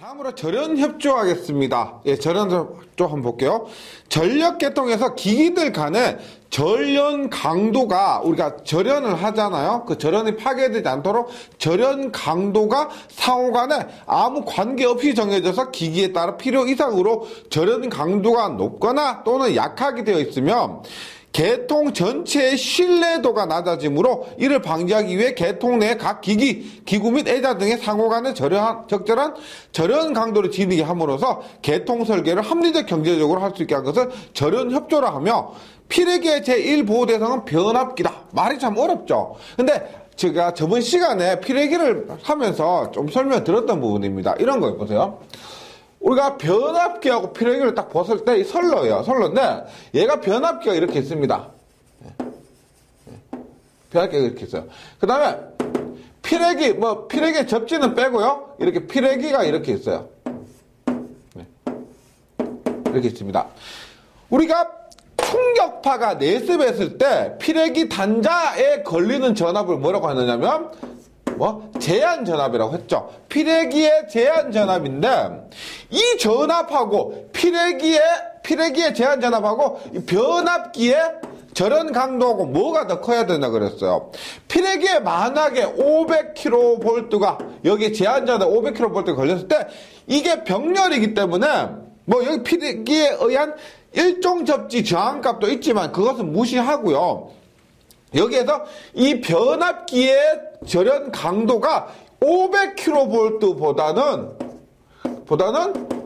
다음으로 절연협조 하겠습니다. 예, 절연협조 한번 볼게요. 전력계통에서 기기들 간의 절연 강도가, 우리가 절연을 하잖아요. 그 절연이 파괴되지 않도록 절연 강도가 상호 간에 아무 관계없이 정해져서 기기에 따라 필요 이상으로 절연 강도가 높거나 또는 약하게 되어 있으면 계통 전체의 신뢰도가 낮아지므로 이를 방지하기 위해 계통 내 각 기기, 기구 및 애자 등의 상호 간의 적절한 절연 강도를 지니게 함으로써 계통 설계를 합리적 경제적으로 할 수 있게 한 것을 절연협조라 하며, 피레기의 제1보호 대상은 변압기다. 말이 참 어렵죠. 근데 제가 저번 시간에 피레기를 하면서 좀 설명 드렸던 부분입니다. 이런 거 보세요. 우리가 변압기하고 피레기를 딱 벗을 때 이 선로예요. 선로인데 얘가 변압기가 이렇게 있습니다. 변압기가 이렇게 있어요. 그 다음에 피레기, 피레기 접지는 빼고요. 이렇게 피레기가 이렇게 있어요. 이렇게 있습니다. 우리가 충격파가 내습했을 때 피레기 단자에 걸리는 전압을 뭐라고 하느냐면 제한 전압이라고 했죠. 피레기의 제한 전압인데, 이 전압하고 피레기의 제한 전압하고 이 변압기의 절연 강도하고 뭐가 더 커야 되나 그랬어요. 피레기에 만약에 500kV가 여기 제한 전압 500kV가 걸렸을 때 이게 병렬이기 때문에 여기 피레기에 의한 일종 접지 저항값도 있지만 그것은 무시하고요. 여기에서 이 변압기의 절연 강도가 500kV보다는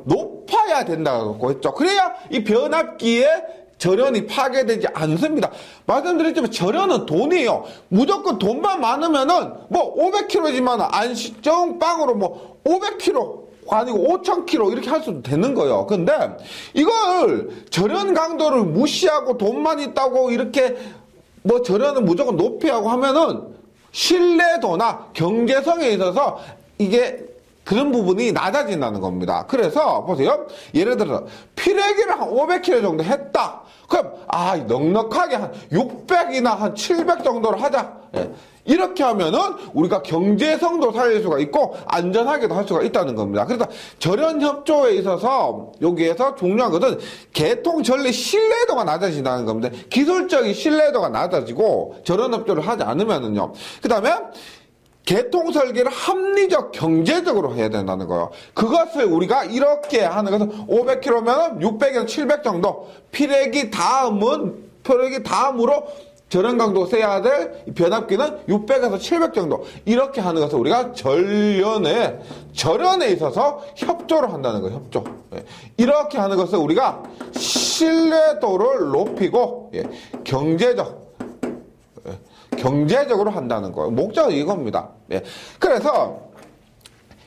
높아야 된다고 했죠. 그래야 이 변압기의 절연이 파괴되지 않습니다. 말씀드렸지만 절연은 돈이에요. 무조건 돈만 많으면은 500kg지만 안시정 빵으로 500kg 아니고 5,000kg 이렇게 할 수도 되는 거예요. 근데 이걸 절연 강도를 무시하고 돈만 있다고 이렇게 절연은 무조건 높이 하고 하면은 신뢰도나 경제성에 있어서 이게 그런 부분이 낮아진다는 겁니다. 그래서 보세요. 예를 들어서 피레기를 한 500kg 정도 했다. 그럼 넉넉하게 한 600이나 한 700 정도로 하자. 이렇게 하면은 우리가 경제성도 살릴 수가 있고 안전하게도 할 수가 있다는 겁니다. 그래서 절연협조에 있어서 여기에서 중요한 것은 계통 전리 신뢰도가 낮아진다는 겁니다. 기술적인 신뢰도가 낮아지고 절연협조를 하지 않으면은요. 그 다음에 계통 설계를 합리적 경제적으로 해야 된다는 거예요. 그것을 우리가 이렇게 하는 것은 500kg면 600에서 700 정도, 피레기 다음으로 절연 강도 세야 될 변압기는 600에서 700 정도, 이렇게 하는 것을 우리가 절연에 있어서 협조를 한다는 거예요. 협조. 이렇게 하는 것을 우리가 신뢰도를 높이고 경제적으로 한다는 거예요. 목적은 이겁니다. 그래서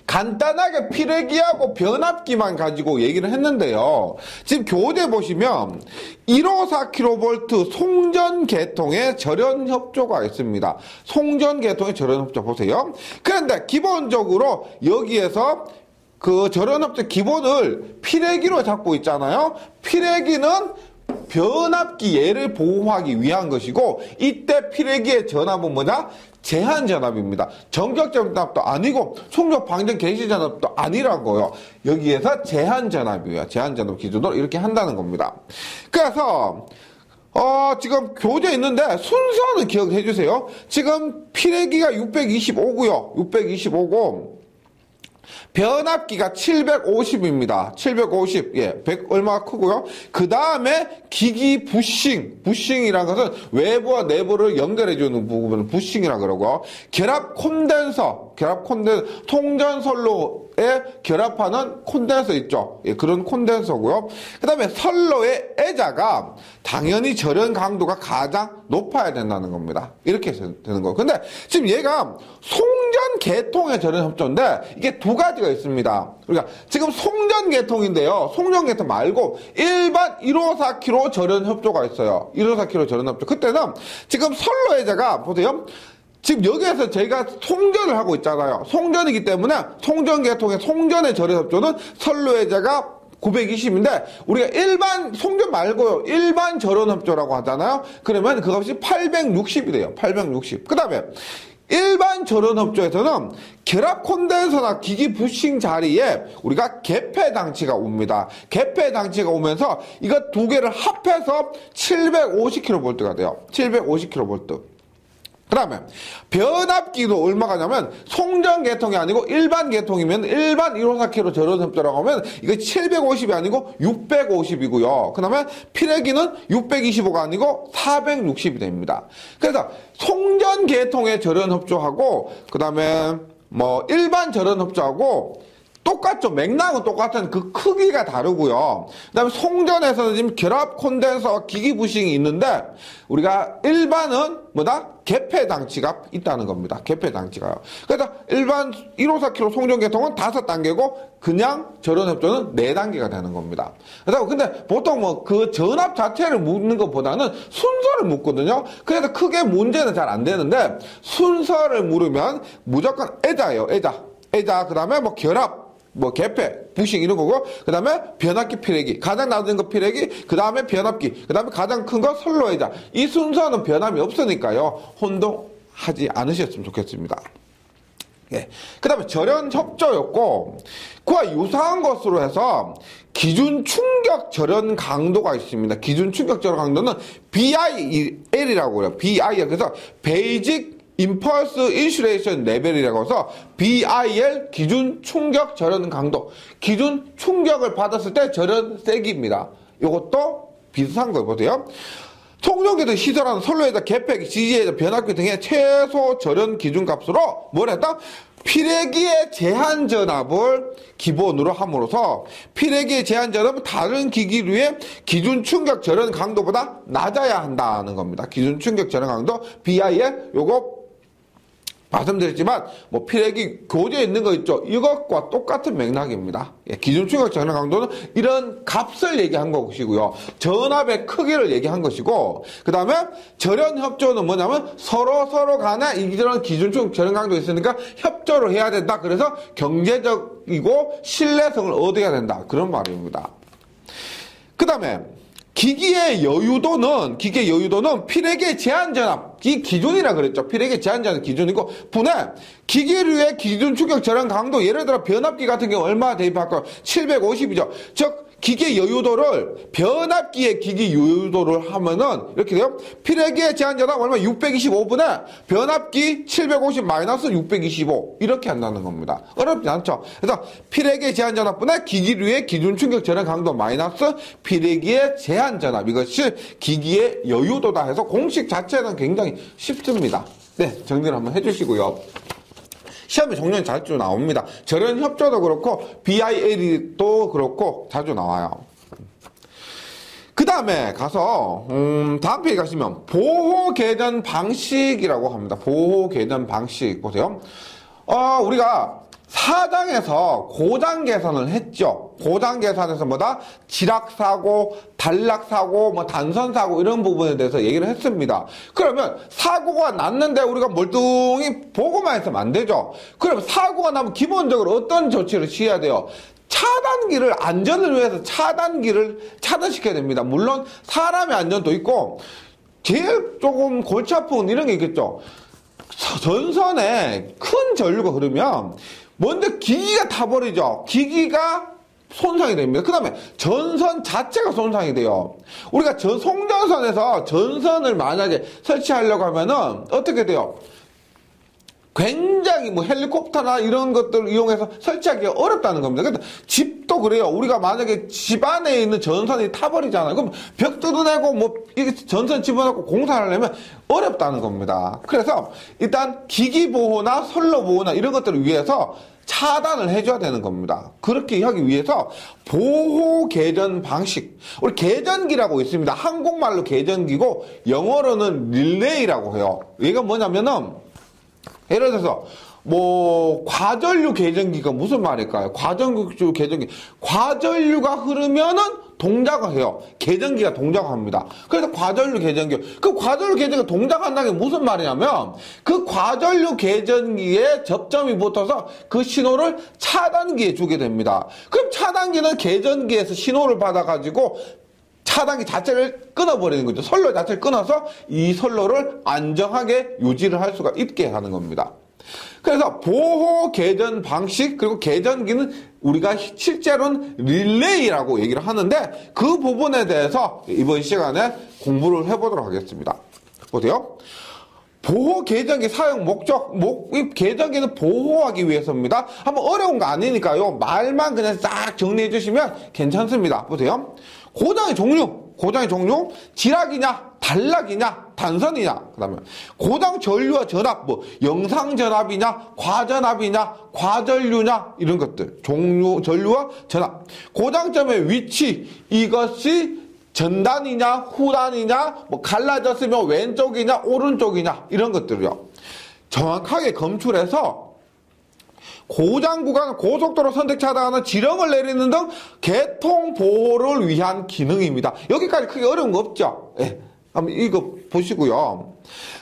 간단하게 피레기하고 변압기만 가지고 얘기를 했는데요. 지금 교재 보시면 154kV 송전 계통의 절연 협조가 있습니다. 송전 계통의 절연 협조 보세요. 그런데 기본적으로 여기에서 그 절연 협조 기본을 피레기로 잡고 있잖아요. 피레기는 변압기 얘를 보호하기 위한 것이고, 이때 피레기의 전압은 뭐냐? 제한 전압입니다. 전격 전압도 아니고 속력 방전 개시 전압도 아니라고요. 여기에서 제한 전압이에요. 제한 전압 기준으로 이렇게 한다는 겁니다. 그래서 지금 교재에 있는데 순서는 기억해 주세요. 지금 피레기가 625고요. 625고 변압기가 750입니다. 750, 100 얼마가 크고요. 그 다음에 기기 부싱이라는 것은 외부와 내부를 연결해주는 부분을 부싱이라고 그러고, 결합 콘덴서, 통전선로에 결합하는 콘덴서 있죠. 그런 콘덴서고요. 그 다음에 선로의 애자가 당연히 절연 강도가 가장 높아야 된다는 겁니다. 이렇게 되는 거예요. 근데 지금 얘가 송전 계통의 절연 협조인데 이게 두 가지가 있습니다. 그러니까 지금 송전 계통인데요. 송전 계통 말고 일반 154kV 절연 협조가 있어요. 154kV 절연 협조. 그때는 지금 선로 애자가 보세요. 지금 여기에서 저희가 송전을 하고 있잖아요. 송전이기 때문에 송전 계통의 송전의 절연 협조는 선로 애자가 920인데 우리가 일반 송전 말고요. 일반 절연 협조라고 하잖아요. 그러면 그것이 860이 돼요. 860. 그 다음에 일반 절연 협조에서는 결합 콘덴서나 기기 부싱 자리에 우리가 개폐 장치가 옵니다. 개폐 장치가 오면서 이거 두 개를 합해서 750kV가 돼요. 750kV. 그 다음에 변압기도 얼마가 냐면 송전 계통이 아니고 일반 계통이면 일반 154kV 절연협조라고 하면 이거 750이 아니고 650이고요. 그 다음에 필레기는 625가 아니고 460이 됩니다. 그래서 송전 계통의 절연협조하고 그 다음에 뭐 일반 절연협조하고 똑같죠. 맥락은 똑같은 그 크기가 다르고요. 그 다음에 송전에서는 지금 결합 콘덴서와 기기 부싱이 있는데 우리가 일반은 뭐다? 개폐 장치가 있다는 겁니다. 개폐 장치가요. 그래서 일반 154kV 송전 계통은 5단계고 그냥 절연협조는 4단계가 되는 겁니다. 그래서 근데 보통 뭐 그 전압 자체를 묻는 것보다는 순서를 묻거든요. 그래서 크게 문제는 잘 안 되는데 순서를 물으면 무조건 애자예요. 애자. 그 다음에 뭐 결합. 뭐 개폐, 부싱 이런 거고 그 다음에 변압기 필레기 가장 낮은 거 필레기 그 다음에 변압기 그 다음에 가장 큰 거 선로애자 이 순서는 변함이 없으니까요 혼동하지 않으셨으면 좋겠습니다. 예. 그 다음에 절연협조였고 그와 유사한 것으로 해서 기준 충격 절연 강도가 있습니다. 기준 충격 절연 강도는 BIL이라고 해요. BIL 그래서 베이직 임펄스 인슐레이션 레벨이라고 해서 BIL 기준 충격 절연 강도 기준 충격을 받았을 때 절연 세기입니다. 이것도 비슷한 거 보세요. 송전기도 시설하는 선로에다 개폐기, 지지에다 변압기 등의 최소 절연 기준값으로 뭘 했다? 필레기의 제한 전압을 기본으로 함으로써 필레기의 제한 전압은 다른 기기류의 기준 충격 절연 강도보다 낮아야 한다는 겁니다. 기준 충격 절연 강도 BIL 요거 말씀드렸지만 뭐 필레기 교재에 있는 거 있죠. 이것과 똑같은 맥락입니다. 예, 기준 충격 절연 강도는 이런 값을 얘기한 것이고요. 전압의 크기를 얘기한 것이고 그 다음에 절연 협조는 뭐냐면 서로 간에 이런 기준 충격 절연 강도가 있으니까 협조를 해야 된다. 그래서 경제적이고 신뢰성을 얻어야 된다. 그런 말입니다. 그 다음에 기기의 여유도는 필레기의 제한 전압 이 기준이라 그랬죠. 필레기의 제한 전압 기준이고 분해 기기류의 기준 충격 절연 강도 예를 들어 변압기 같은 경우 얼마 대입할까요? 750이죠. 즉 기기 여유도를 변압기의 기기 여유도를 하면은 이렇게 돼요. 필레기의 제한 전압 얼마 625분에 변압기 750 마이너스 625 이렇게 한다는 겁니다. 어렵지 않죠. 그래서 필레기의 제한 전압분에 기기류의 기준 충격 절연 강도 마이너스 필레기의 제한 전압 이것이 기기의 여유도다 해서 공식 자체는 굉장히 쉽습니다. 네, 정리를 한번 해주시고요. 시험에 종종 자주 나옵니다. 절연 협조도 그렇고 BIL도 그렇고 자주 나와요. 그 다음에 가서 다음 페이지 가시면 보호 계전 방식이라고 합니다. 보호 계전 방식 보세요. 우리가 4장에서 고장 계산을 했죠. 고장 계산에서 뭐다? 지락사고, 단락사고, 뭐 단선사고 이런 부분에 대해서 얘기를 했습니다. 그러면 사고가 났는데 우리가 멀뚱히 보고만 했으면 안 되죠. 그럼 사고가 나면 기본적으로 어떤 조치를 취해야 돼요? 차단기를 안전을 위해서 차단기를 차단시켜야 됩니다. 물론 사람의 안전도 있고 제일 조금 골치 아픈 이런 게 있겠죠. 전선에 큰 전류가 흐르면 먼저 기기가 타버리죠. 기기가 손상이 됩니다. 그 다음에 전선 자체가 손상이 돼요. 우리가 송전선에서 전선을 만약에 설치하려고 하면은 어떻게 돼요? 굉장히 뭐 헬리콥터나 이런 것들을 이용해서 설치하기가 어렵다는 겁니다. 근데 집도 그래요. 우리가 만약에 집 안에 있는 전선이 타버리잖아요. 그럼 벽 뜯어내고 뭐 이게 전선 집어넣고 공사를 하려면 어렵다는 겁니다. 그래서 일단 기기 보호나 선로 보호나 이런 것들을 위해서 차단을 해줘야 되는 겁니다. 그렇게 하기 위해서 보호 계전 방식, 우리 계전기라고 있습니다. 한국말로 계전기고 영어로는 릴레이라고 해요. 이게 뭐냐면은 예를 들어서 뭐 과전류 계전기가 무슨 말일까요? 과전류 계전기, 과전류가 흐르면은 동작을 해요. 계전기가 동작합니다. 그래서 과전류 계전기. 그 과전류 계전기가 동작한다는 게 무슨 말이냐면 그 과전류 계전기에 접점이 붙어서 그 신호를 차단기에 주게 됩니다. 그럼 차단기는 계전기에서 신호를 받아가지고 차단기 자체를 끊어버리는 거죠. 선로 자체를 끊어서 이 선로를 안정하게 유지를 할 수가 있게 하는 겁니다. 그래서 보호 계전 방식 그리고 계전기는 우리가 실제로는 릴레이라고 얘기를 하는데 그 부분에 대해서 이번 시간에 공부를 해보도록 하겠습니다. 보세요. 보호 계전기 사용 목적, 이 계전기는 보호하기 위해서입니다. 한번 어려운 거 아니니까요. 말만 그냥 싹 정리해 주시면 괜찮습니다. 보세요. 고장의 종류, 지락이냐, 단락이냐, 단선이냐, 그 다음에 고장 전류와 전압, 뭐, 영상 전압이냐, 과전압이냐, 과전류냐, 이런 것들. 종류, 전류와 전압. 고장점의 위치, 이것이 전단이냐, 후단이냐, 뭐, 갈라졌으면 왼쪽이냐, 오른쪽이냐, 이런 것들이요. 정확하게 검출해서 고장 구간 고속도로 선택 차단하는 지령을 내리는 등 개통 보호를 위한 기능입니다. 여기까지 크게 어려운 거 없죠? 예. 한번 이거 보시고요.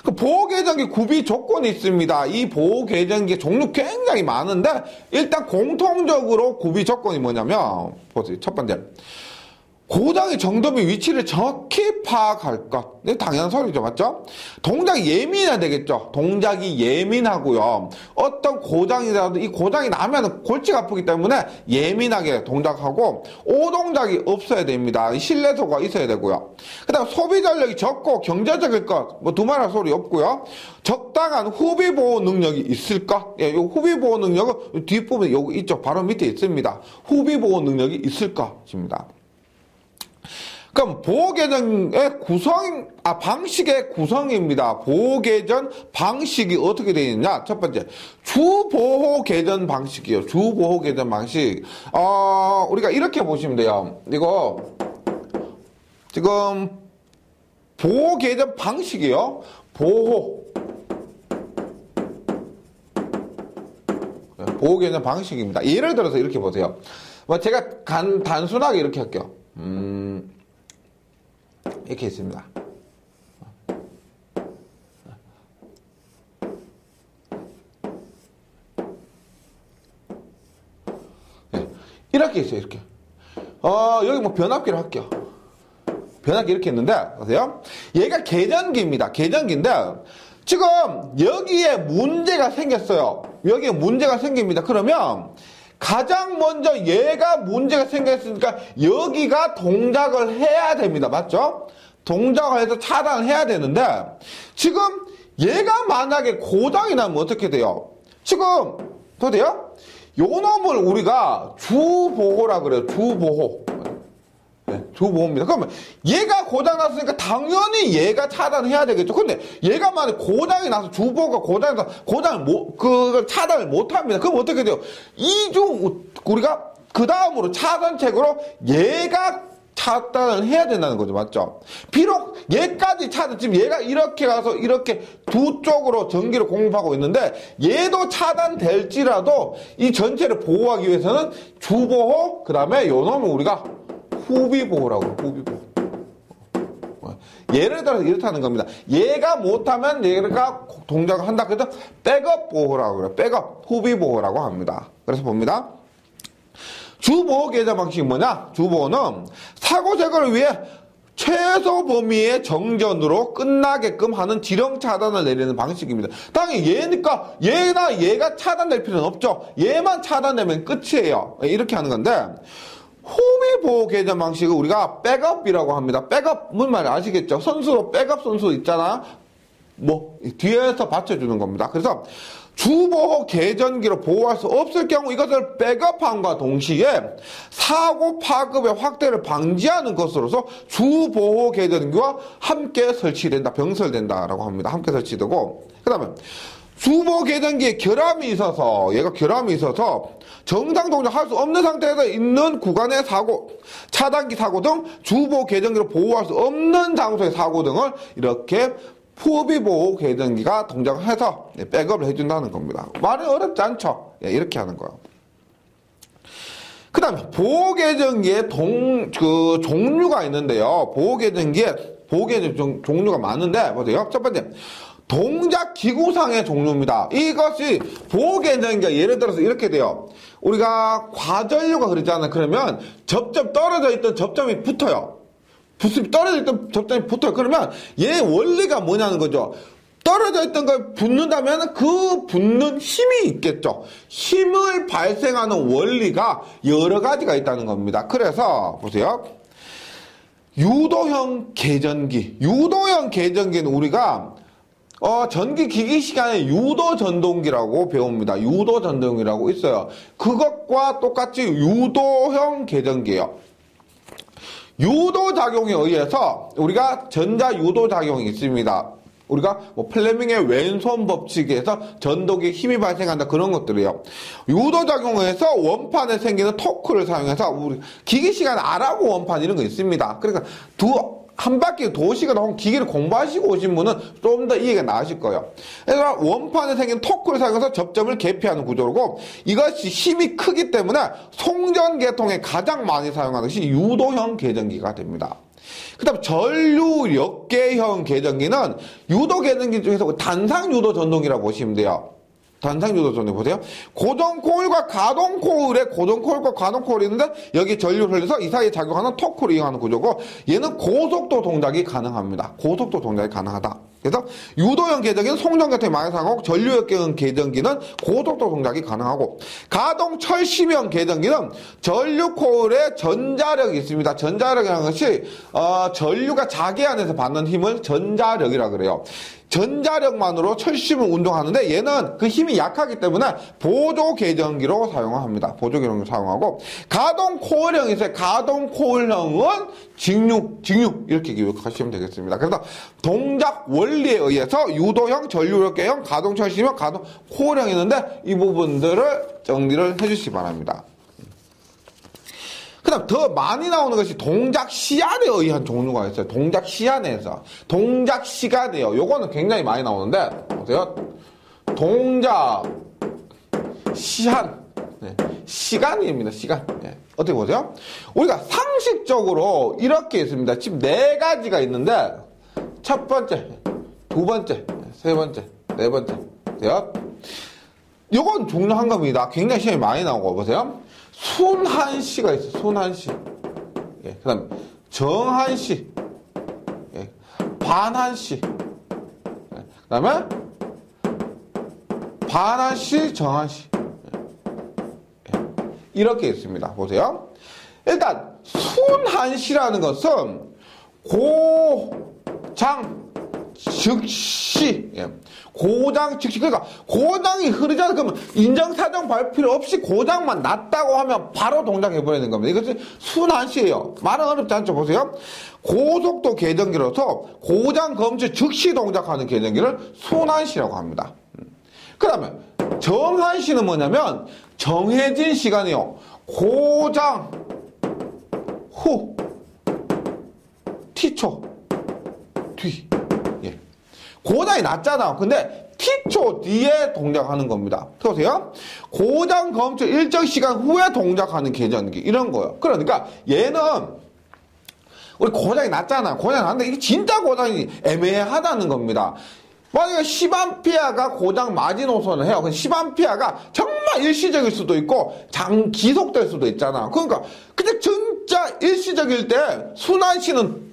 그 보호 계전기 구비 조건이 있습니다. 이 보호 계전기 종류 굉장히 많은데 일단 공통적으로 구비 조건이 뭐냐면 보세요. 첫 번째. 고장의 정도 및 위치를 정확히 파악할 것. 네, 당연한 소리죠. 맞죠? 동작이 예민해야 되겠죠. 동작이 예민하고요. 어떤 고장이라도 이 고장이 나면 골치가 아프기 때문에 예민하게 동작하고 오동작이 없어야 됩니다. 신뢰도가 있어야 되고요. 그 다음 소비 전력이 적고 경제적일 것. 뭐 두말할 소리 없고요. 적당한 후비 보호 능력이 있을 것. 예, 요 후비 보호 능력은 뒷부분에 여기 이쪽 바로 밑에 있습니다. 후비 보호 능력이 있을 것입니다. 그럼 보호계전의 방식의 구성입니다. 보호계전 방식이 어떻게 되어 있느냐? 첫 번째, 주보호계전 방식이요. 주보호계전 방식. 우리가 이렇게 보시면 돼요. 이거, 지금, 보호계전 방식이요. 보호계전 방식입니다. 예를 들어서 이렇게 보세요. 제가 단순하게 이렇게 할게요. 이렇게 있습니다. 네. 이렇게 있어요, 이렇게. 여기 뭐 변압기를 할게요. 변압기 이렇게 했는데, 보세요. 얘가 계전기입니다. 계전기인데, 지금 여기에 문제가 생겼어요. 여기에 문제가 생깁니다. 그러면, 가장 먼저 얘가 문제가 생겼으니까 여기가 동작을 해야 됩니다. 맞죠? 동작을 해서 차단을 해야 되는데 지금 얘가 만약에 고장이 나면 어떻게 돼요? 지금 보세요. 요 놈을 우리가 주보호라 그래요. 주보호. 네, 주보호입니다. 그러면 얘가 고장 났으니까 당연히 얘가 차단해야 되겠죠. 근데 얘가 만약 고장이 나서 주보호가 고장이 나서 그걸 차단을 못 합니다. 그럼 어떻게 돼요? 우리가 그 다음으로 차단책으로 얘가 차단을 해야 된다는 거죠. 맞죠? 비록 얘까지 지금 얘가 이렇게 가서 이렇게 두 쪽으로 전기를 공급하고 있는데 얘도 차단될지라도 이 전체를 보호하기 위해서는 주보호, 그 다음에 요 놈을 우리가 후비보호라고 해요. 후비보호. 예를 들어서 이렇다는 겁니다. 얘가 못하면 얘가 동작을 한다. 그래서 백업 보호라고 그래요. 백업, 후비보호라고 합니다. 그래서 봅니다. 주보호 계전 방식이 뭐냐? 주보호는 사고 제거를 위해 최소 범위의 정전으로 끝나게끔 하는 지령 차단을 내리는 방식입니다. 당연히 얘가 차단될 필요는 없죠. 얘만 차단되면 끝이에요. 이렇게 하는 건데 후비보호 계전 방식을 우리가 백업이라고 합니다. 백업 무슨 말인지 아시겠죠? 선수로 백업 선수 있잖아. 뭐 뒤에서 받쳐주는 겁니다. 그래서 주보호 계전기로 보호할 수 없을 경우 이것을 백업함과 동시에 사고 파급의 확대를 방지하는 것으로서 주보호 계전기와 함께 설치된다, 병설된다라고 합니다. 함께 설치되고, 그 다음에 주보호 계전기에 결함이 있어서 정상 동작할 수 없는 상태에서 있는 구간의 사고, 차단기 사고 등 주보호 계전기로 보호할 수 없는 장소의 사고 등을 이렇게 후비보호 계전기가 동작을 해서 백업을 해준다는 겁니다. 말이 어렵지 않죠? 이렇게 하는 거예요. 그 다음에 보호 계전기에 종류가 있는데요. 보호 계전기에 종류가 많은데, 보세요. 첫 번째, 동작 기구상의 종류입니다. 이것이 보호 계전기가 예를 들어서 이렇게 돼요. 우리가 과전류가 그러잖아요. 그러면 떨어져 있던 접점이 붙어요. 부습이 떨어질 때 접점이 붙어요. 그러면 얘 원리가 뭐냐는 거죠. 떨어져 있던 걸 붓는다면 그 붓는 힘이 있겠죠. 힘을 발생하는 원리가 여러 가지가 있다는 겁니다. 그래서 보세요. 유도형 계전기. 유도형 계전기는 우리가 전기 기기 시간에 유도 전동기라고 배웁니다. 유도 전동기라고 있어요. 그것과 똑같이 유도형 계전기예요. 유도 작용에 의해서 우리가 전자 유도 작용이 있습니다. 우리가 플레밍의 왼손 법칙에서 전도기에 힘이 발생한다 그런 것들이에요. 유도 작용에서 원판에 생기는 토크를 사용해서 우리 기기 시간에 R하고 원판 이런 거 있습니다. 그러니까 한 바퀴 도시거나 기기를 공부하시고 오신 분은 좀 더 이해가 나으실 거예요. 그래서 원판에 생긴 토크를 사용해서 접점을 개폐하는 구조고 이것이 힘이 크기 때문에 송전 계통에 가장 많이 사용하는 것이 유도형 계전기가 됩니다. 그 다음 전류 역계형 계전기는 유도 계전기 중에서 단상 유도 전동기라고 보시면 돼요. 단상 유도 전동 보세요. 고정 코일과 가동 코일에 고정 코일과 가동 코일이 있는데 여기 전류를 흘려서 이 사이에 작용하는 토크를 이용하는 구조고 얘는 고속도 동작이 가능합니다. 고속도 동작이 가능하다. 그래서 유도형 계전기는 송전계통에 많이 사용하고 전류역계형 계전기는 고속도 동작이 가능하고 가동 철심형 계전기는 전류 코일에 전자력이 있습니다. 전자력이라는 것이 전류가 자기 안에서 받는 힘을 전자력이라 그래요. 전자력만으로 철심을 운동하는데 얘는 그 힘이 약하기 때문에 보조 계전기로 사용합니다. 보조 계전기로 사용하고 가동 코일형이 있어요. 가동 코일형은 직육 이렇게 기억하시면 되겠습니다. 그래서 동작 원리에 의해서 유도형, 전류력계형, 가동 철심형, 가동 코일형이 있는데 이 부분들을 정리를 해주시기 바랍니다. 그 다음 더 많이 나오는 것이 동작 시간에 의한 종류가 있어요. 동작 시간에서. 동작 시간이에요. 요거는 굉장히 많이 나오는데, 보세요. 동작 시간. 네. 시간입니다. 시간. 네. 어떻게 보세요? 우리가 상식적으로 이렇게 있습니다. 지금 4가지가 있는데, 첫 번째, 두 번째, 세 번째, 네 번째. 보세요. 요건 종류 한 겁니다. 굉장히 시간이 많이 나오고, 보세요. 순한시가 있어요. 순한시. 예, 그 다음에 정한시. 예, 반한시. 예, 그 다음에 반한시, 정한시. 예, 이렇게 있습니다. 보세요. 일단 순한시라는 것은 고장 즉시. 예. 고장 즉시. 그러니까 고장이 흐르잖아. 그러면 인정사정 발 필요 없이 고장만 났다고 하면 바로 동작해버리는 겁니다. 이것이 순한시예요. 말은 어렵지 않죠. 보세요. 고속도 계전기로서 고장 검출 즉시 동작하는 계전기를 순한시라고 합니다. 그 다음에 정한시는 뭐냐면 정해진 시간이요. 고장 후 T초 뒤. 예. 고장이 났잖아. 근데 T초 뒤에 동작하는 겁니다. 보세요. 고장 검출 일정 시간 후에 동작하는 계전기. 이런 거예요. 그러니까 얘는 우리 고장이 났잖아. 고장이 났는데 이게 진짜 고장이 애매하다는 겁니다. 만약에 10A가 고장 마지노선을 해요. 10A가 정말 일시적일 수도 있고 기속될 수도 있잖아. 그러니까 근데 진짜 일시적일 때 순환시는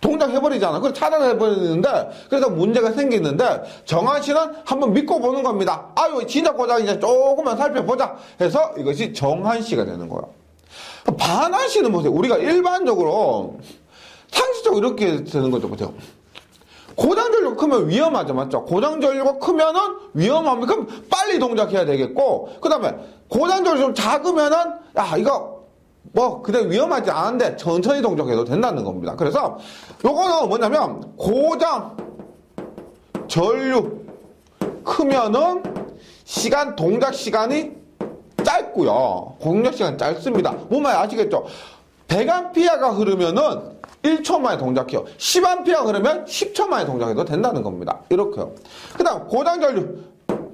동작해버리잖아. 그걸 차단해버리는데, 그래서 문제가 생기는데, 정한시는 한번 믿고 보는 겁니다. 아유, 진짜 고장이냐, 조금만 살펴보자. 해서 이것이 정한시가 되는 거야. 반한시는 보세요. 우리가 일반적으로, 상식적으로 이렇게 되는 거죠. 보세요. 고장전류가 크면 위험하죠. 맞죠? 고장전류가 크면은 위험합니다. 그럼 빨리 동작해야 되겠고, 그 다음에 고장전류 좀 작으면은, 야, 이거, 그냥 위험하지 않은데 천천히 동작해도 된다는 겁니다. 그래서 요거는 뭐냐면 고장 전류 크면은 동작 시간이 짧고요. 동작 시간이 짧습니다. 뭔 말인지 아시겠죠? 100A가 흐르면은 1초 만에 동작해요. 10A가 흐르면 10초 만에 동작해도 된다는 겁니다. 이렇게요. 그 다음 고장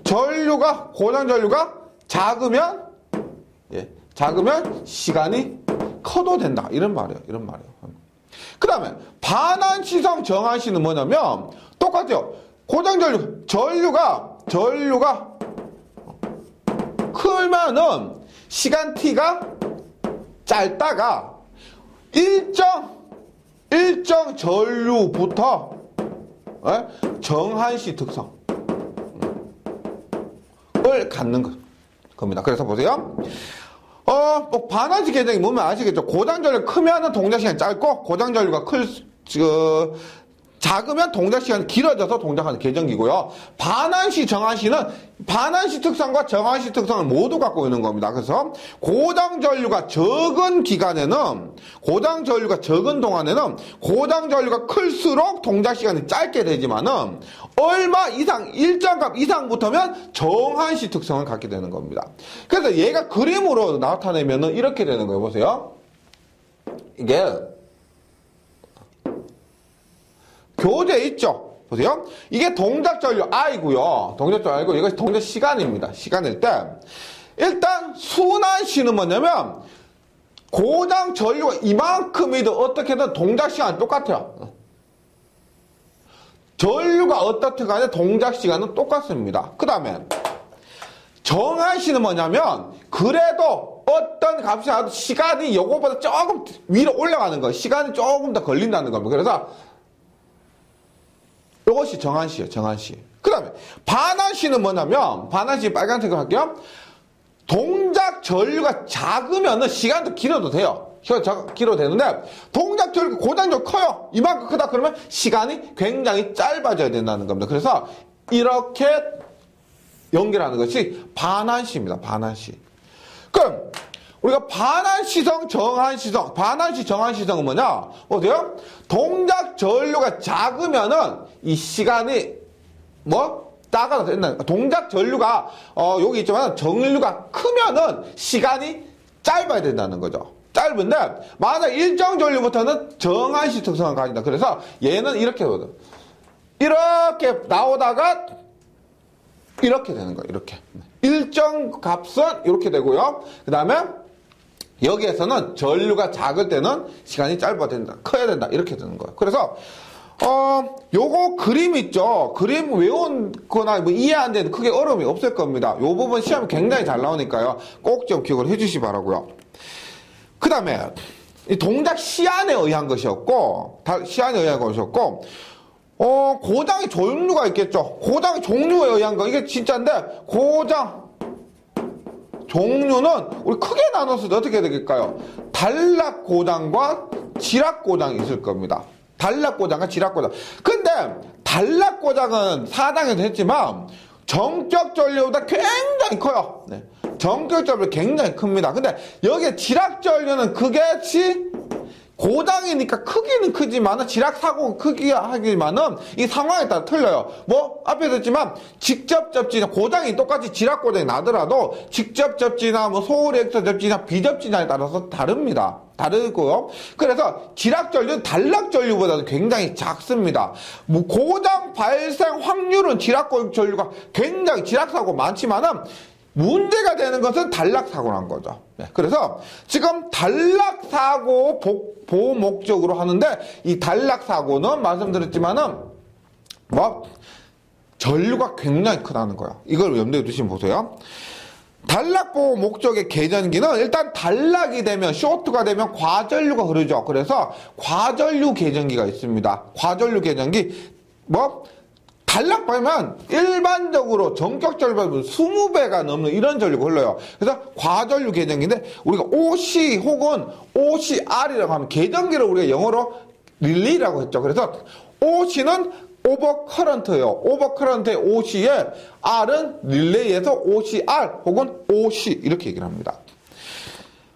전류가 작으면 시간이 커도 된다. 이런 말이에요. 그 다음에 반한시성 정한시는 뭐냐면 똑같아요. 고장 전류가 크면은 시간 t가 짧다가 일정 전류부터 정한시 특성을 갖는 겁니다. 그래서 보세요. 뭐 반환시 계정이 뭐면 아시겠죠? 고장전류 크면은 동작 시간이 짧고 고장전류가 작으면 동작 시간이 길어져서 동작하는 계정기고요. 반환시, 정한시는 반환시 특성과 정한시 특성을 모두 갖고 있는 겁니다. 그래서 고장전류가 적은 기간에는, 고장전류가 적은 동안에는 고장전류가 클수록 동작 시간이 짧게 되지만은 얼마 이상, 일정 값 이상부터면 정한시 특성을 갖게 되는 겁니다. 그래서 얘가 그림으로 나타내면은 이렇게 되는 거예요. 보세요. 이게 교재 있죠? 보세요. 이게 동작 전류 I고요. 동작 전류 I고 이것이 동작 시간입니다. 시간일 때 일단 순환시는 뭐냐면 고장 전류가 이만큼이든 어떻게든 동작 시간은 똑같아요. 전류가 어떻든 간에 동작 시간은 똑같습니다. 그 다음에 정한시는 뭐냐면 그래도 어떤 값이 나도 시간이 요거보다 조금 위로 올라가는 거예요. 시간이 조금 더 걸린다는 겁니다. 그래서 이것이 정한시예요. 정한시. 그 다음에 반환시는 뭐냐면 반환시 빨간색으로 할게요. 동작 전류가 작으면 시간도 길어도 돼요. 길어도 되는데 동작 전류가 고장전류 커요. 이만큼 크다 그러면 시간이 굉장히 짧아져야 된다는 겁니다. 그래서 이렇게 연결하는 것이 반환시입니다. 반환시. 그럼 우리가 반환시성, 정한시성, 반환시, 정한시성은 뭐냐? 보세요. 동작 전류가 작으면은 이 시간이 작아도 된다. 동작 전류가 여기 있지만 전류가 크면은 시간이 짧아야 된다는 거죠. 짧은데 만약 일정 전류부터는 정한시 특성을 가진다. 그래서 얘는 이렇게 보거든. 이렇게 나오다가 이렇게 되는 거예요. 이렇게 일정 값은 이렇게 되고요. 그 다음에 여기에서는 전류가 작을 때는 시간이 짧아야 된다. 커야 된다. 이렇게 되는 거예요. 그래서 요거 그림 있죠. 그림 외운 거나 뭐 이해 안 되는 크게 어려움이 없을 겁니다. 요 부분 시험이 굉장히 잘 나오니까요. 꼭 좀 기억을 해 주시기 바라고요. 그 다음에 이 동작 시안에 의한 것이었고 시안에 의한 것이었고 고장의 종류가 있겠죠. 고장의 종류에 의한 거 이게 진짜인데 고장 종류는 우리 크게 나눴을 때 어떻게 되겠까요? 단락고장과 지락고장이 있을 겁니다. 단락고장과 지락고장. 근데 단락고장은 4단에서 했지만 정격전류보다 굉장히 커요. 네. 정격전류 굉장히 큽니다. 근데 여기에 지락전류는 그게지 고장이니까 크기는 크지만은 지락사고 크기야 하기만은 이 상황에 따라 틀려요. 뭐 앞에서 했지만 직접 접지나 고장이 똑같이 지락고장이 나더라도 직접 접지나 뭐 소리액서 접지나 비접지냐에 따라서 다릅니다. 다르고요. 그래서 지락전류는 단락전류보다도 굉장히 작습니다. 뭐 고장 발생 확률은 지락전류가 굉장히 지락사고 많지만은 문제가 되는 것은 단락사고란 거죠. 네, 그래서 지금 단락사고 보호 목적으로 하는데 이 단락사고는 말씀드렸지만은 전류가 굉장히 크다는 거예요. 이걸 염두에 두시면 보세요. 단락보호 목적의 계전기는 일단 단락이 되면 쇼트가 되면 과전류가 흐르죠. 그래서 과전류 계전기가 있습니다. 과전류 계전기 단락 보면 일반적으로 전격 전류보다 20배가 넘는 이런 전류가 흘러요. 그래서 과전류 계전기인데 우리가 OC 혹은 OCR이라고 하면 계전기를 우리가 영어로 릴리라고 했죠. 그래서 OC는 오버커런트예요. 오버커런트의 OC에 R은 릴레이에서 OCR 혹은 OC 이렇게 얘기를 합니다.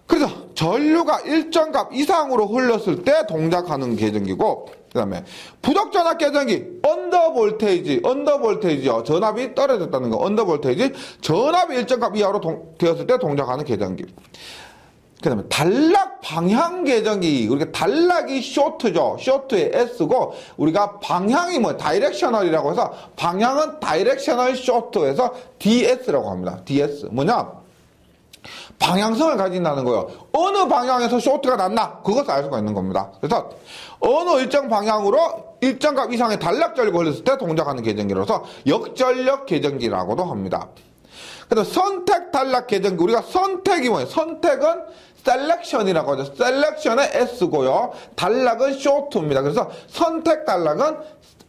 그래서 전류가 일정 값 이상으로 흘렀을 때 동작하는 계전기고 그 다음에 부적전압 계전기 언더볼테이지요. 전압이 떨어졌다는 거 언더볼테이지 전압이 일정 값 이하로 되었을 때 동작하는 계전기. 그 다음에 단락 방향 계전기 우리가 단락이 쇼트죠. 쇼트의 S고 우리가 방향이 다이렉셔널이라고 해서 방향은 다이렉셔널 쇼트에서 DS라고 합니다. DS 뭐냐? 방향성을 가진다는 거예요. 어느 방향에서 쇼트가 났나? 그것을 알 수가 있는 겁니다. 그래서 어느 일정 방향으로 일정 값 이상의 단락전류가 흘렀을 때 동작하는 계전기로서 역전력 계전기라고도 합니다. 그래서 선택 단락 계전기 우리가 선택이 뭐예요? 선택은 셀렉션이라고 하죠. 셀렉션의 S고요. 단락은 쇼트입니다. 그래서 선택 단락은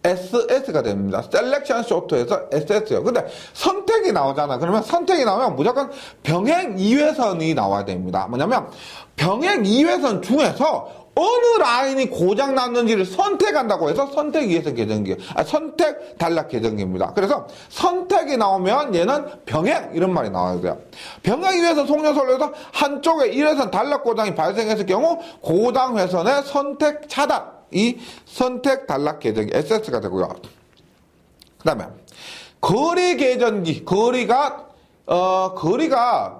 SS가 됩니다. 셀렉션 쇼트에서 SS요. 근데 선택이 나오잖아. 그러면 선택이 나오면 무조건 병행 2회선이 나와야 됩니다. 뭐냐면 병행 2회선 중에서 어느 라인이 고장 났는지를 선택한다고 해서 선택 2회선 계정기, 선택 단락 계정기입니다. 그래서 선택이 나오면 얘는 병행 이런 말이 나와야 돼요. 병행 2회선 속력선로에서 한쪽에 1회선 단락 고장이 발생했을 경우 고장 회선의 선택 차단, 이 선택 단락 계정기 SS가 되고요. 그 다음에 거리 계정기, 거리가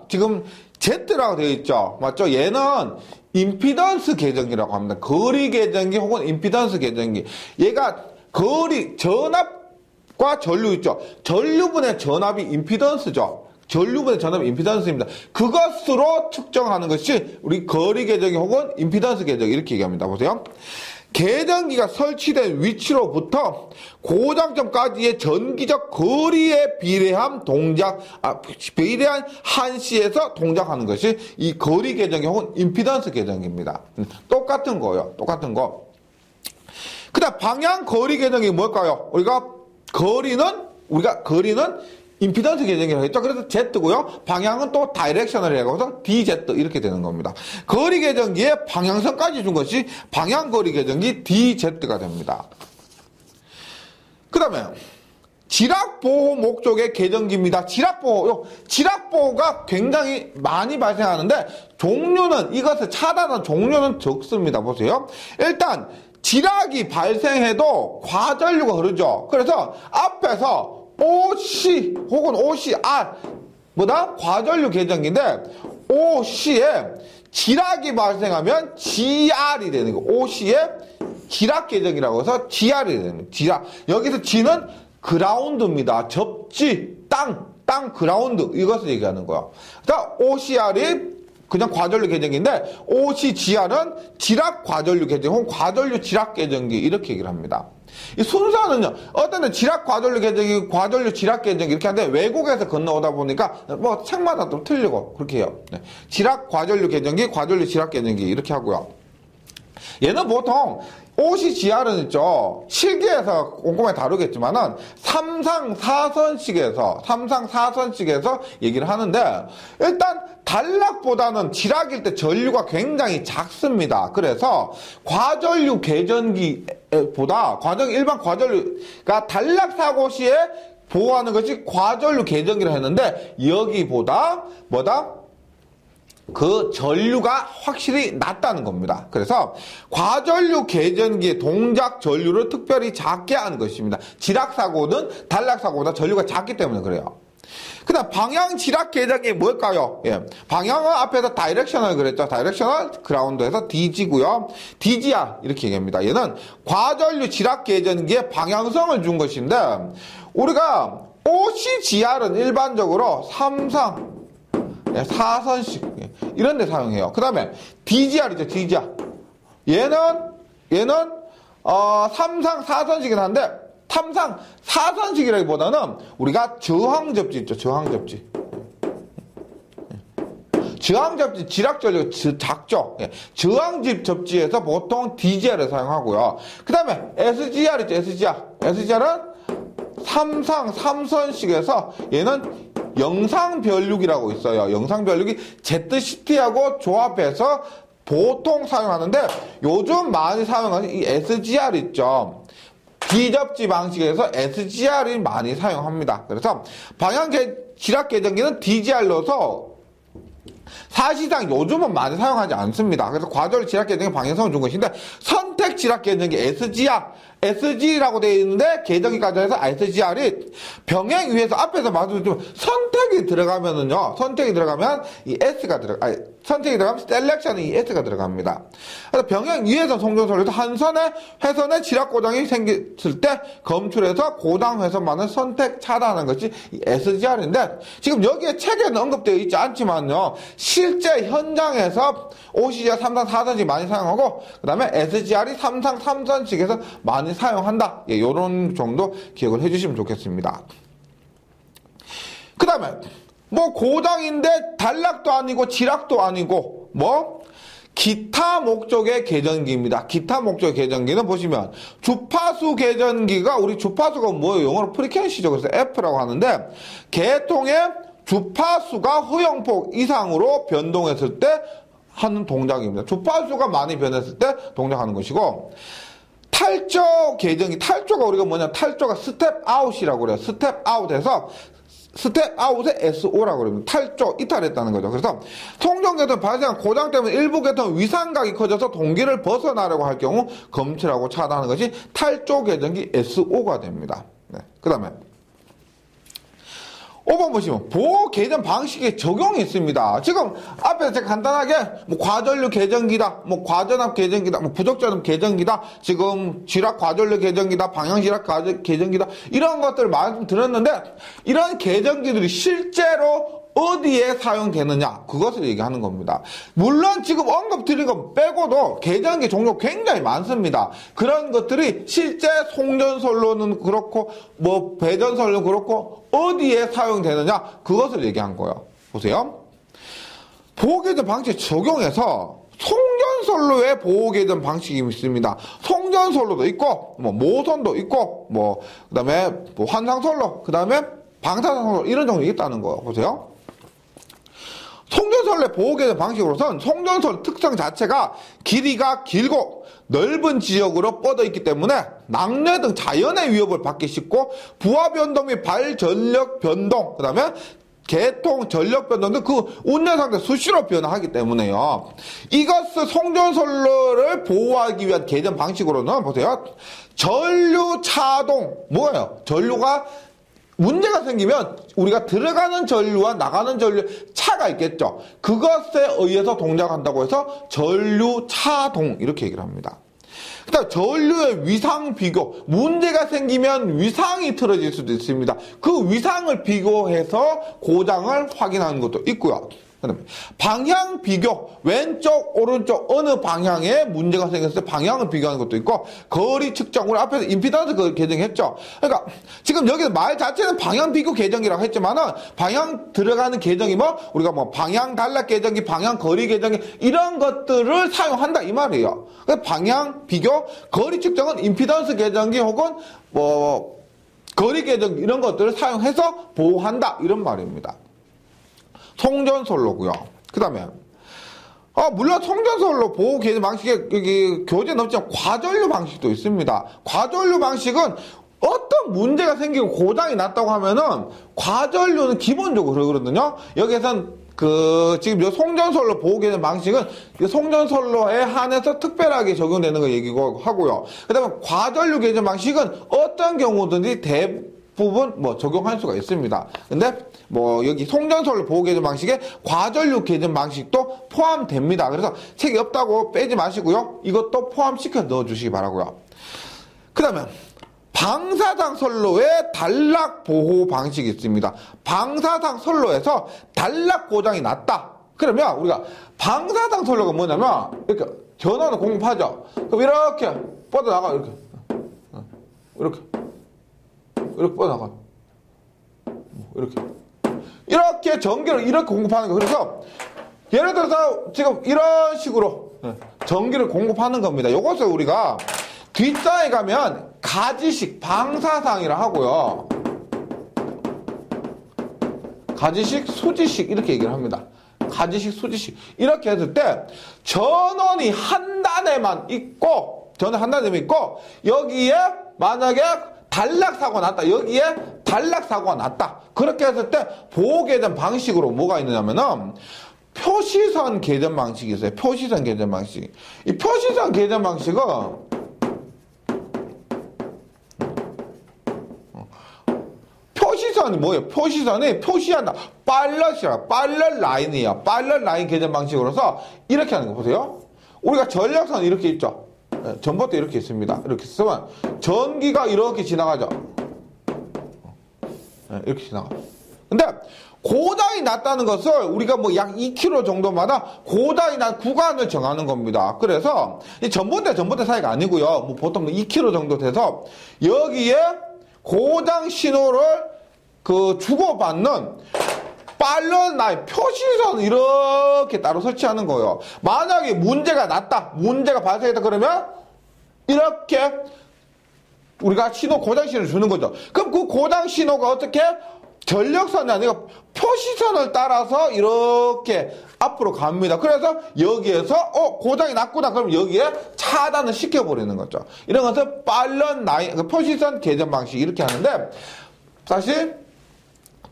지금 Z라고 되어 있죠. 맞죠? 얘는 임피던스 계정기라고 합니다. 거리 계정기 혹은 임피던스 계정기. 얘가 거리, 전압과 전류 있죠. 전류분의 전압이 임피던스죠. 전류분의 전압이 임피던스입니다. 그것으로 측정하는 것이 우리 거리 계정기 혹은 임피던스 계정기 이렇게 얘기합니다. 보세요. 계정기가 설치된 위치로부터 고장점까지의 전기적 거리에 비례한 비례한 한시에서 동작하는 것이 이 거리 계정기 혹은 임피던스 계정기입니다. 똑같은 거예요. 똑같은 거. 그 다음 방향 거리 계정기 뭘까요? 우리가 거리는 임피던스 계정이라고 했죠. 그래서 Z고요. 방향은 또 다이렉셔널 해서 DZ 이렇게 되는 겁니다. 거리 계정기에 방향성까지 준 것이 방향 거리 계정기 DZ가 됩니다. 그 다음에 지락 보호 목적의 계정기입니다. 지락 보호가 굉장히 많이 발생하는데 종류는 이것을 차단한 종류는 적습니다. 보세요. 일단 지락이 발생해도 과전류가 흐르죠. 그래서 앞에서 OC 혹은 OCR 과전류 계정기인데 OC에 지락이 발생하면 GR이 되는 거. OC에 지락 계정이라고 해서 GR이 되는 거예요. 지락. 여기서 G는 그라운드입니다. 접지, 땅 그라운드 이것을 얘기하는 거야. 자, OCR이 그냥 과전류 계정기인데 OCGR은 지락 과전류 계정 혹은 과전류 지락 계정기 이렇게 얘기를 합니다. 이 순서는요, 어떤 데 지락 과전류 계정기, 과전류 지락 계정기 이렇게 하는데 외국에서 건너오다 보니까 뭐 책마다 좀 틀리고 그렇게 해요. 네. 지락 과전류 계정기, 과전류 지락 계정기 이렇게 하고요. 얘는 보통 OCGR은 있죠. 실기에서 꼼꼼하게 다루겠지만은 3상 4선식에서 얘기를 하는데 일단 단락보다는 지락일 때 전류가 굉장히 작습니다. 그래서 과전류 계전기보다 일반 과전류가 단락 사고 시에 보호하는 것이 과전류 계전기라 했는데 여기보다 그 전류가 확실히 낮다는 겁니다. 그래서 과전류 계전기의 동작 전류를 특별히 작게 하는 것입니다. 지락사고는 단락사고보다 전류가 작기 때문에 그래요. 그 다음 방향 지락 계정기 뭘까요? 예. 방향은 앞에서 다이렉셔널 그랬죠. 다이렉셔널 그라운드에서 DG고요. DGR 이렇게 얘기합니다. 얘는 과전류 지락 계전기에 방향성을 준 것인데 우리가 OCGR은 일반적으로 3상 4선식 이런 데 사용해요. 그 다음에 DGR이죠. DGR 얘는 3상 4선식이긴 한데 3상 4선식이라기보다는 우리가 저항접지 있죠. 저항접지 지락전류 작죠. 저항접지에서 보통 DGR을 사용하고요. 그 다음에 SGR 있죠. SGR은 3상 3선식에서 얘는 영상변륙이라고 있어요. 영상변륙이 ZCT하고 조합해서 보통 사용하는데 요즘 많이 사용하는 이 SGR 있죠. 비접지 방식에서 SGR이 많이 사용합니다. 그래서 방향 지락 계정기는 DGR 넣어서 사실상 요즘은 많이 사용하지 않습니다. 그래서 과전류 지락 계정기 방향성을 준 것인데 선택 지락 계정기 SG라고 되어 있는데 계정기까지 해서 SGR이 병행 위에서 앞에서 말씀드렸지만 선택이 들어가면 이 S가 선택이 들어가면 셀렉션이 이 S가 들어갑니다. 그래서 병행 위에서 송전소리에서 한 선에 회선에 지락 고장이 생겼을 때 검출해서 고장 회선만을 선택 차단하는 것이 이 SGR인데 지금 여기에 책에는 언급되어 있지 않지만요. 실제 현장에서 OCGR 3상 4선식 많이 사용하고 그 다음에 SGR이 3상 3선식에서 많이 사용한다. 예, 요런 정도 기억을 해주시면 좋겠습니다. 그 다음에 고장인데 단락도 아니고 지락도 아니고 기타 목적의 계전기입니다. 기타 목적의 계전기는 보시면 주파수 계전기가 우리 주파수가 뭐예요? 영어로 프리퀀시죠. 그래서 F라고 하는데 계통의 주파수가 허용폭 이상으로 변동했을 때 하는 동작입니다. 주파수가 많이 변했을 때 동작하는 것이고 탈조 계전기, 탈조가 우리가 뭐냐? 탈조가 스텝 아웃이라고 그래요. 스텝 아웃에서 스텝 아웃의 SO라고 그럽니다. 탈조, 이탈했다는 거죠. 그래서 송전계통 발생한 고장 때문에 일부 계통 위상각이 커져서 동기를 벗어나려고 할 경우 검출하고 차단하는 것이 탈조 계전기 SO가 됩니다. 네. 그 다음에 5번 보시면 보호 계전 방식의 적용이 있습니다. 지금 앞에서 제가 간단하게 뭐 과전류 계전기다, 뭐 과전압 계전기다, 뭐 부적전압 계전기다, 지금 지락 과전류 계전기다, 방향지락 계전기다 이런 것들을 말씀드렸는데 이런 계전기들이 실제로 어디에 사용되느냐 그것을 얘기하는 겁니다. 물론 지금 언급드린 것 빼고도 계전기 종류 굉장히 많습니다. 그런 것들이 실제 송전선로는 그렇고 뭐 배전선로는 그렇고 어디에 사용되느냐 그것을 얘기한 거예요. 보세요. 보호계전 방식 적용해서 송전선로의 보호계전 방식이 있습니다. 송전선로도 있고 뭐 모선도 있고 뭐 그다음에 뭐 환상선로 그다음에 방사선로 이런 종류가 있다는 거예요. 보세요. 송전선로의 보호계전 방식으로선 송전선로 특성 자체가 길이가 길고 넓은 지역으로 뻗어 있기 때문에 낙뢰 등 자연의 위협을 받기 쉽고 부하 변동 및 발전력 변동 그 다음에 계통 전력 변동 등 그 운전 상태 수시로 변화하기 때문에요. 이것을 송전선로를 보호하기 위한 계전 방식으로는 보세요. 전류 차동 뭐예요? 전류가 문제가 생기면 우리가 들어가는 전류와 나가는 전류 차가 있겠죠. 그것에 의해서 동작한다고 해서 전류 차동 이렇게 얘기를 합니다. 그다음 전류의 위상 비교 문제가 생기면 위상이 틀어질 수도 있습니다. 그 위상을 비교해서 고장을 확인하는 것도 있고요. 그다음에 방향 비교 왼쪽 오른쪽 어느 방향에 문제가 생겼을 때 방향을 비교하는 것도 있고 거리 측정 우리 앞에서 임피던스 그 계정했죠. 그러니까 지금 여기서 말 자체는 방향 비교 계정이라고 했지만은 방향 들어가는 계정이 뭐 우리가 뭐 방향 단락 계정기 방향 거리 계정기 이런 것들을 사용한다 이 말이에요. 그러니까 방향 비교 거리 측정은 임피던스 계정기 혹은 뭐 거리 계정기 이런 것들을 사용해서 보호한다 이런 말입니다. 송전선로고요. 그 다음에 물론 송전선로 보호 계전 방식에 여기 교재는 없지만 과전류 방식도 있습니다. 과전류 방식은 어떤 문제가 생기고 고장이 났다고 하면은 과전류는 기본적으로 그러거든요. 여기에선 지금 송전선로 보호 계전 방식은 송전선로에 한해서 특별하게 적용되는 거 얘기고 하고요. 그 다음에 과전류 계전 방식은 어떤 경우든지 대부분 뭐 적용할 수가 있습니다. 근데 뭐 여기 송전선로 보호 계전 방식에 과전류 계전 방식도 포함됩니다. 그래서 책이 없다고 빼지 마시고요. 이것도 포함시켜 넣어주시기 바라고요. 그 다음에 방사상 선로의 단락 보호 방식이 있습니다. 방사상 선로에서 단락 고장이 났다. 그러면 우리가 방사상 선로가 뭐냐면 이렇게 전원을 공급하죠. 그럼 이렇게 뻗어나가 이렇게 뻗어나가 이렇게 전기를 이렇게 공급하는 거. 그래서 예를 들어서 지금 이런 식으로 전기를 공급하는 겁니다. 이것을 우리가 뒷장에 가면 가지식 방사상이라 하고요. 가지식, 수지식 이렇게 얘기를 합니다. 가지식, 수지식 이렇게 했을 때 전원이 한 단에만 있고 여기에 만약에 단락 사고가 났다. 여기에 단락 사고가 났다. 그렇게 했을 때 보호 계전 방식으로 뭐가 있느냐면은 표시선 계전 방식이 있어요. 표시선 계전 방식. 이 표시선 계전 방식은 표시선이 뭐예요? 표시선이 표시한다. 팔럿이야. 팔럿 라인이에요. 팔럿 라인 계전 방식으로서 이렇게 하는 거 보세요. 우리가 전력선 이렇게 있죠. 전부터 이렇게 있습니다. 이렇게 쓰면 전기가 이렇게 지나가죠. 이렇게 지나가. 근데 고장이 났다는 것을 우리가 뭐 약 2km 정도마다 고장이 난 구간을 정하는 겁니다. 그래서 이 전봇대 사이가 아니고요. 뭐 보통 2km 정도 돼서 여기에 고장 신호를 주고받는 팔런 라인, 표시선 이렇게 따로 설치하는 거예요. 만약에 문제가 났다, 문제가 발생했다 그러면 이렇게 우리가 신호, 고장 신호를 주는 거죠. 그럼 그 고장 신호가 어떻게? 전력선이 아니라 표시선을 따라서 이렇게 앞으로 갑니다. 그래서 여기에서 고장이 났구나. 그럼 여기에 차단을 시켜버리는 거죠. 이런 것을 팔런 라인, 표시선 개전 방식 이렇게 하는데, 사실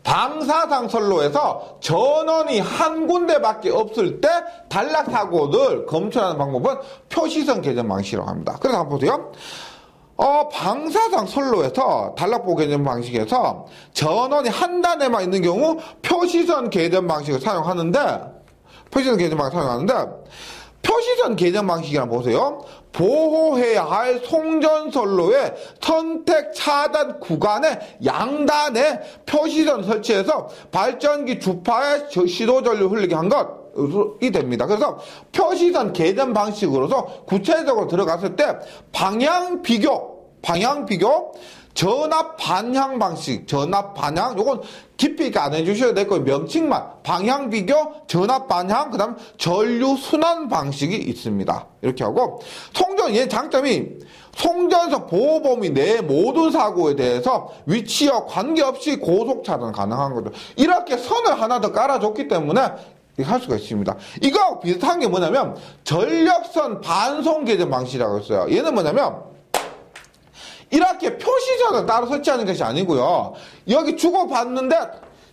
방사상 선로에서 전원이 한 군데밖에 없을 때 단락 사고를 검출하는 방법은 표시선 개전 방식이라고 합니다. 그래서 한번 보세요. 방사상 선로에서 단락보호 개전 방식에서 전원이 한 단에만 있는 경우 표시선 개전 방식을 사용하는데, 표시선 개전 방식을 사용하는데, 표시선 개전 방식이란 보세요. 보호해야 할 송전선로의 선택 차단 구간의 양단에 표시선 설치해서 발전기 주파에 시도전류 흘리게 한 것이 됩니다. 그래서 표시선 개전 방식으로서 구체적으로 들어갔을 때 방향 비교, 전압 반향 방식, 전압 반향, 요건 깊이 있게 안 해주셔도 될 거예요. 명칭만. 방향 비교, 전압 반향, 그 다음 전류 순환 방식이 있습니다. 이렇게 하고, 얘 장점이 송전선 보호 범위 내 모든 사고에 대해서 위치와 관계없이 고속 차단 가능한 거죠. 이렇게 선을 하나 더 깔아줬기 때문에 할 수가 있습니다. 이거하고 비슷한 게 뭐냐면, 전력선 반송 개전 방식이라고 했어요. 얘는 뭐냐면, 이렇게 표시선을 따로 설치하는 것이 아니고요. 여기 주고받는데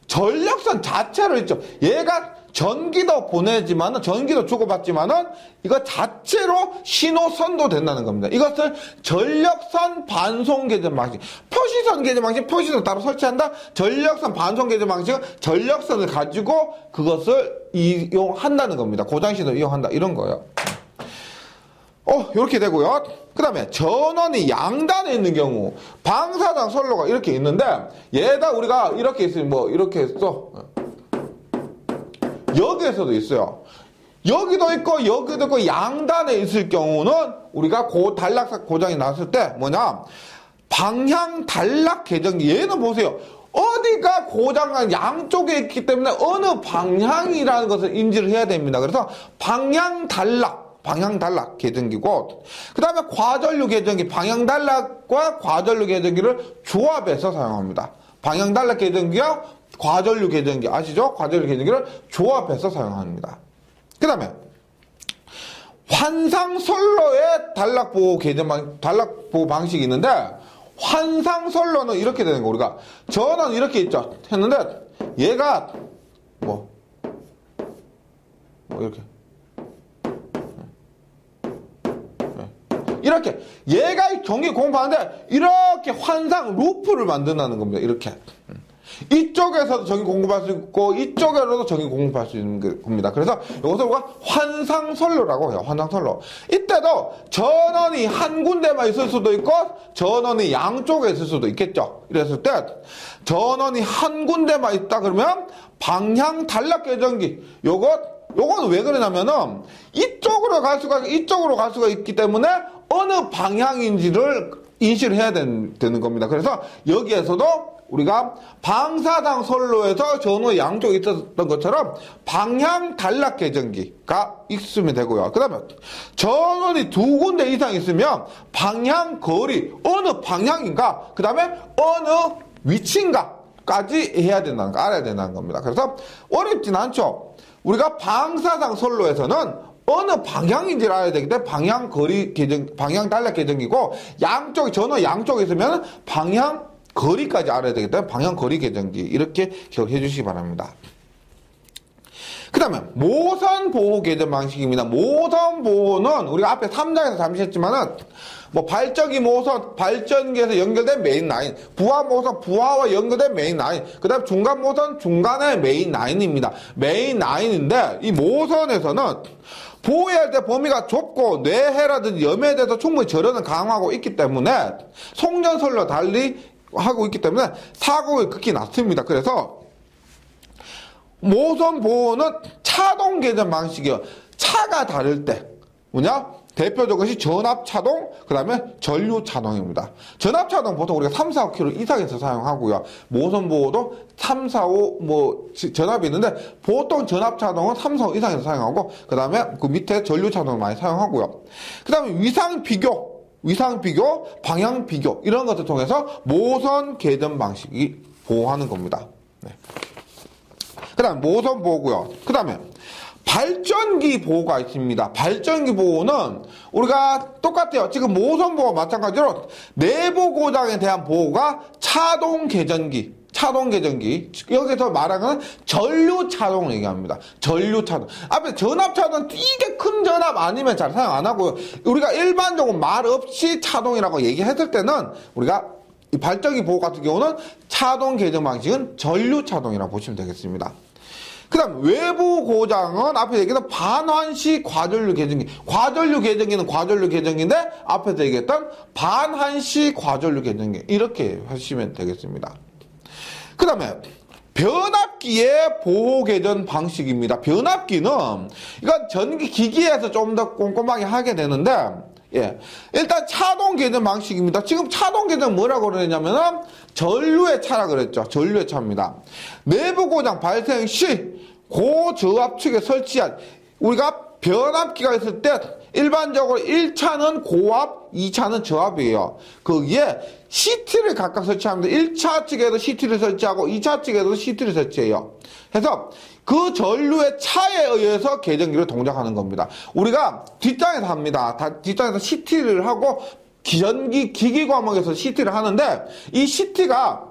전력선 자체를 있죠. 얘가 전기도 보내지만은, 전기도 주고받지만은 이거 자체로 신호선도 된다는 겁니다. 이것을 전력선 반송 개전 방식. 표시선 개전 방식, 표시선 따로 설치한다. 전력선 반송 개전 방식은 전력선을 가지고 그것을 이용한다는 겁니다. 고장신호를 이용한다. 이런 거예요. 이렇게 되고요. 그 다음에 전원이 양단에 있는 경우, 방사상 선로가 이렇게 있는데, 얘다 우리가 이렇게 있으면 이렇게 했어. 여기에서도 있어요. 여기도 있고, 여기도 있고, 양단에 있을 경우는 우리가 단락 고장이 났을 때 방향 단락 개전기. 얘는 보세요. 어디가 고장난 양쪽에 있기 때문에 어느 방향이라는 것을 인지를 해야 됩니다. 그래서 방향 단락 개전기고, 그 다음에 과전류 개전기, 방향 단락과 과전류 개전기를 조합해서 사용합니다. 방향 단락 개전기와 과전류 개전기, 아시죠? 과전류 개전기를 조합해서 사용합니다. 그 다음에 환상선로의 단락보호 방식이 있는데, 환상선로는 이렇게 되는 거, 우리가 전원 이렇게 있죠? 했는데, 얘가 이렇게 이렇게 얘가 전기 공급하는데 이렇게 환상 루프를 만든다는 겁니다. 이렇게 이쪽에서도 전기 공급할 수 있고 이쪽으로도 전기 공급할 수 있는 겁니다. 그래서 이것을 우리가 환상선로라고 해요. 환상선로. 이때도 전원이 한 군데만 있을 수도 있고 전원이 양쪽에 있을 수도 있겠죠. 이랬을 때 전원이 한 군데만 있다 그러면 방향 단락 개전기, 요거는 왜 그러냐면은 이쪽으로 갈 수가 있기 때문에 어느 방향인지를 인식을 해야 되는 겁니다. 그래서 여기에서도 우리가 방사상 선로에서 전원 양쪽에 있었던 것처럼 방향 단락 개전기가 있으면 되고요. 그 다음에 전원이 두 군데 이상 있으면 방향 거리, 어느 방향인가, 그 다음에 어느 위치인가까지 해야 된다는 거, 알아야 된다는 겁니다. 그래서 어렵진 않죠. 우리가 방사상 선로에서는 어느 방향인지를 알아야 되기 때문에 방향 단락 개전기고, 전원 양쪽에 있으면 방향 거리까지 알아야 되기 때문에 방향 거리 개전기, 이렇게 기억해 주시기 바랍니다. 그 다음에 모선 보호 개전 방식입니다. 모선 보호는 우리가 앞에 3장에서 잠시 했지만은 발전기 모선, 발전기에서 연결된 메인 라인, 부하 모선, 부하와 연결된 메인 라인, 그 다음 중간 모선, 중간의 메인 라인입니다. 메인 라인인데, 이 모선에서는 보호해야 할 때 범위가 좁고 뇌해라든지 염해에 대해서 충분히 절연을 강화하고 있기 때문에 송전선로 달리 하고 있기 때문에 사고가 극히 낮습니다. 그래서 모선 보호는 차동 개전 방식이에요. 차가 다를 때, 대표적인 것이 전압차동, 그 다음에 전류차동입니다. 전압차동 보통 우리가 3, 4, 5km 이상에서 사용하고요. 모선보호도 3, 4, 5 전압이 있는데 보통 전압차동은 3, 4, 5 이상에서 사용하고 그 다음에 그 밑에 전류차동을 많이 사용하고요. 그 다음에 위상비교, 방향비교 이런 것을 통해서 모선 개전 방식이 보호하는 겁니다. 네. 그 다음에 모선 보호고요. 그 다음에 발전기 보호가 있습니다. 발전기 보호는 우리가 똑같아요. 지금 모선 보호와 마찬가지로 내부 고장에 대한 보호가 차동 개전기, 여기서 말하는 전류차동을 얘기합니다. 전류차동. 앞에 전압차동 되게 큰 전압 아니면 잘 사용 안 하고요. 우리가 일반적으로 말 없이 차동이라고 얘기했을 때는 우리가 이 발전기 보호 같은 경우는 차동 개전 방식은 전류차동이라고 보시면 되겠습니다. 그 다음 외부 고장은 앞에 얘기했던 반환시 과전류 개전기. 과전류 개전기는 과전류 개전기인데 앞에서 얘기했던 반환시 과전류 개전기. 이렇게 하시면 되겠습니다. 그 다음에 변압기의 보호 개전 방식입니다. 변압기는 이건 전기 기기에서 좀 더 꼼꼼하게 하게 되는데 예. 일단 차동 개전 방식입니다. 지금 차동 개전 뭐라고 그러냐면은 전류의 차라 그랬죠. 전류의 차입니다. 내부 고장 발생 시 고저압 측에 설치한 우리가 변압기가 있을 때 일반적으로 1차는 고압, 2차는 저압이에요. 거기에 CT를 각각 설치합니다. 1차 측에도 CT를 설치하고 2차 측에도 CT를 설치해요. 그래서 그 전류의 차에 의해서 개전기를 동작하는 겁니다. 우리가 뒷장에서 합니다. 뒷장에서 CT를 하고 전기 기기 과목에서 CT를 하는데 이 CT가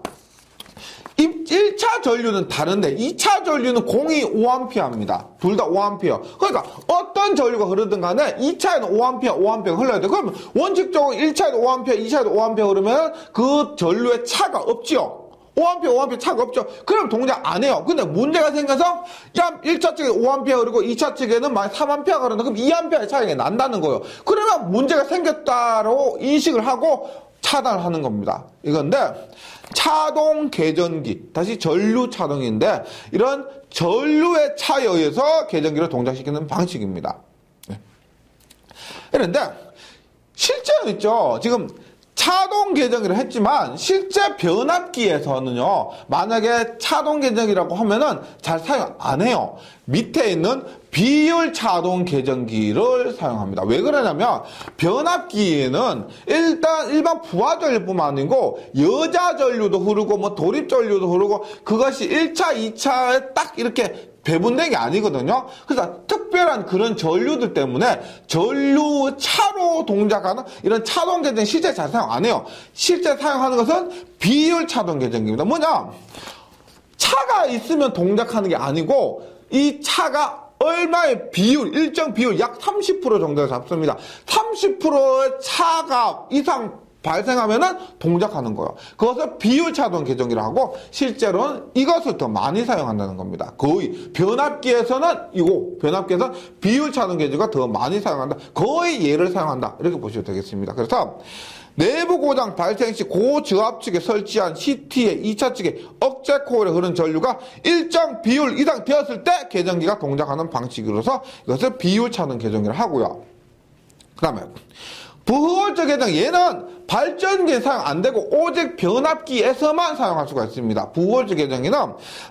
1차 전류는 다른데 2차 전류는 공이 5A입니다. 둘 다 5A. 그러니까 어떤 전류가 흐르든 간에 2차에는 5A가 흘러야 돼. 그러면 원칙적으로 1차에도 5A, 2차에도 5A 흐르면 그 전류의 차가 없지요. 5A 차가 없죠. 그럼 동작 안 해요. 근데 문제가 생겨서, 야, 1차 측에 5A 흐르고 2차 측에는 만약 3A가 흐른다. 그럼 2A의 차이가 난다는 거예요. 그러면 문제가 생겼다고 인식을 하고 차단을 하는 겁니다. 이건데, 차동 개전기, 다시 전류 차동인데, 이런 전류의 차에 의해서 개전기를 동작시키는 방식입니다. 네. 그런데, 실제는 있죠. 지금, 차동 개전기를 했지만 실제 변압기에서는요 만약에 차동 개전기라고 하면은 잘 사용 안 해요. 밑에 있는 비율 차동 개전기를 사용합니다. 왜 그러냐면 변압기에는 일단 일반 부하 전류뿐만 아니고 여자 전류도 흐르고 뭐 도립 전류도 흐르고 그것이 1차, 2차에 딱 이렇게 배분된 게 아니거든요. 그래서 특별한 그런 전류들 때문에 전류차로 동작하는 이런 차동 개전기 실제 잘 사용 안 해요. 실제 사용하는 것은 비율 차동 개전기입니다. 뭐냐? 차가 있으면 동작하는 게 아니고 이 차가 얼마의 비율, 일정 비율 약 30% 정도를 잡습니다. 30%의 차가 이상 발생하면은 동작하는 거예요. 그것을 비율 차동 개전기라고 하고 실제로는 이것을 더 많이 사용한다는 겁니다. 거의 변압기에서는 변압기에서 비율 차동 개전기가 더 많이 사용한다. 거의 얘를 사용한다. 이렇게 보시면 되겠습니다. 그래서 내부 고장 발생 시 고저압 측에 설치한 CT의 2차 측에 억제 코일에 흐르는 전류가 일정 비율 이상 되었을 때 개전기가 동작하는 방식으로서 이것을 비율 차동 개전기를 하고요. 그 다음에 부호월적 개전, 얘는 발전기에 사용 안 되고 오직 변압기에서만 사용할 수가 있습니다. 부호월적 개전기는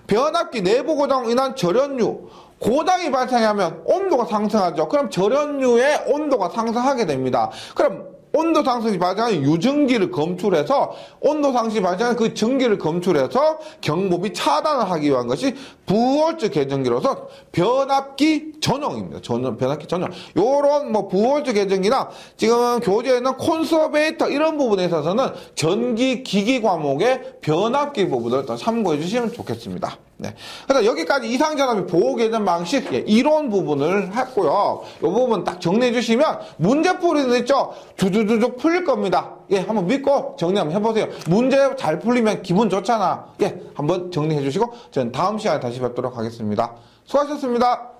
변압기 내부 고장으로 인한 절연류, 고장이 발생하면 온도가 상승하죠. 그럼 절연류의 온도가 상승하게 됩니다. 그럼 온도 상승이 발생하는 유증기를 검출해서 온도 상승이 발생하는 그 증기를 검출해서 경보비 차단을 하기 위한 것이 부호월적 개전기로서 변압기 전용입니다. 변압기 전용. 요런 뭐 부호월적 개전기나 지금 교재에는 콘서베이터 이런 부분에 있어서는 전기 기기 과목의 변압기 부분을 더 참고해 주시면 좋겠습니다. 네. 그래서 여기까지 이상전압의 보호 개전 방식, 이론 부분을 했고요. 이 부분 딱 정리해 주시면 문제 풀이는 있죠? 주주주죽 풀릴 겁니다. 한번 믿고 정리 한번 해보세요. 문제 잘 풀리면 기분 좋잖아. 한번 정리해 주시고 저는 다음 시간에 다시 뵙도록 하겠습니다. 수고하셨습니다.